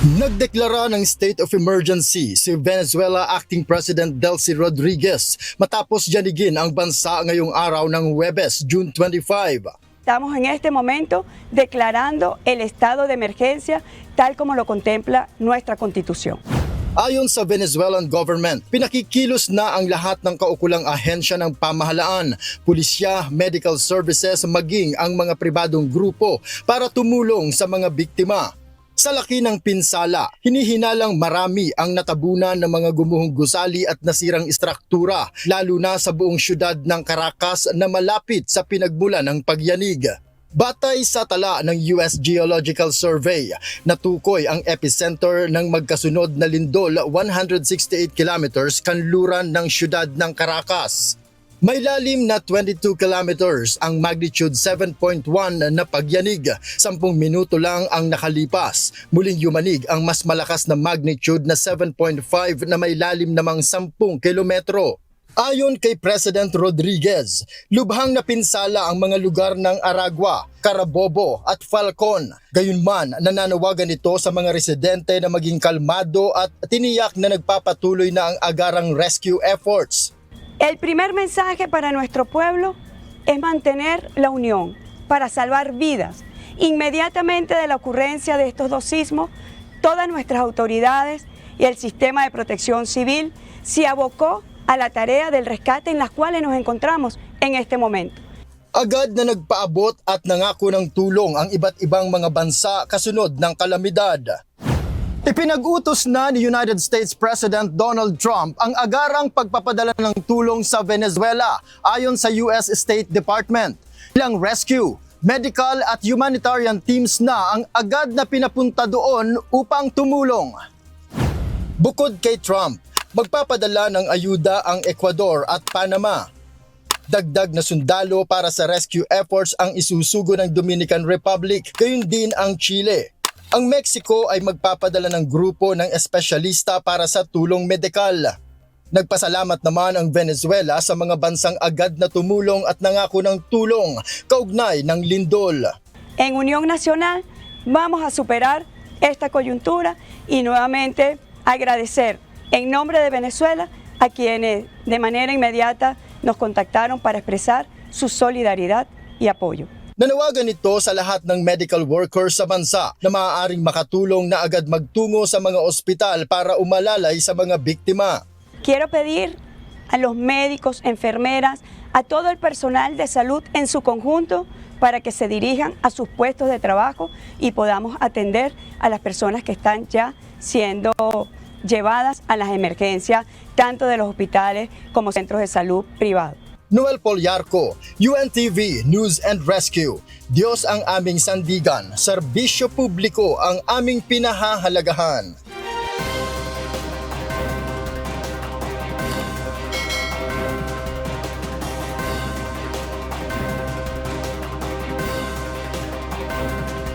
Nagdeklara ng state of emergency si Venezuela Acting President Delcy Rodriguez matapos yanigin ang bansa ngayong araw ng Huwebes, June 25. Estamos en este momento declarando el estado de emergencia tal como lo contempla nuestra Constitución. Ayon sa Venezuelan government, pinakikilos na ang lahat ng kaukulang ahensya ng pamahalaan, pulisya, medical services maging ang mga pribadong grupo para tumulong sa mga biktima. Sa laki ng pinsala, hinihinalang marami ang natabunan ng mga gumuhong gusali at nasirang istruktura, lalo na sa buong syudad ng Caracas na malapit sa pinagmulan ng pagyanig. Batay sa tala ng US Geological Survey, natukoy ang epicenter ng magkasunod na lindol 168 kilometers kanluran ng syudad ng Caracas. May lalim na 22 kilometers ang magnitude 7.1 na pagyanig. 10 minuto lang ang nakalipas. Muling yumanig ang mas malakas na magnitude na 7.5 na may lalim namang 10 kilometro. Ayon kay President Rodriguez, lubhang napinsala ang mga lugar ng Aragua, Carabobo at Falcon. Gayunman, nananawagan ito sa mga residente na maging kalmado at tiniyak na nagpapatuloy na ang agarang rescue efforts. El primer mensaje para nuestro pueblo es mantener la unión para salvar vidas. Inmediatamente de la ocurrencia de estos dos sismos, todas nuestras autoridades y el sistema de protección civil se abocó a la tarea del rescate en las cuales nos encontramos en este momento. Agad na nagpaabot at nangako ng tulong ang iba't ibang mga bansa kasunod ng kalamidad. Ipinag-utos na ni United States President Donald Trump ang agarang pagpapadala ng tulong sa Venezuela ayon sa US State Department. Ilang rescue, medical at humanitarian teams na ang agad na pinapunta doon upang tumulong. Bukod kay Trump, magpapadala ng ayuda ang Ecuador at Panama. Dagdag na sundalo para sa rescue efforts ang isusugo ng Dominican Republic, gayon din ang Chile. Ang Mexico ay magpapadala ng grupo ng espesyalista para sa tulong medikal. Nagpasalamat naman ang Venezuela sa mga bansang agad na tumulong at nangako ng tulong kaugnay ng lindol. En Unión Nacional vamos a superar esta coyuntura y nuevamente agradecer en nombre de Venezuela a quienes de manera inmediata nos contactaron para expresar su solidaridad y apoyo. Nanawagan ito sa lahat ng medical workers sa bansa na maaaring makatulong na agad magtungo sa mga ospital para umalalay sa mga biktima. Quiero pedir a los médicos, enfermeras, a todo el personal de salud en su conjunto para que se dirijan a sus puestos de trabajo y podamos atender a las personas que están ya siendo llevadas a las emergencias, tanto de los hospitales como centros de salud privados. Noel Poliarco, UNTV News and Rescue. Diyos ang aming sandigan, serbisyo publiko ang aming pinahahalagahan.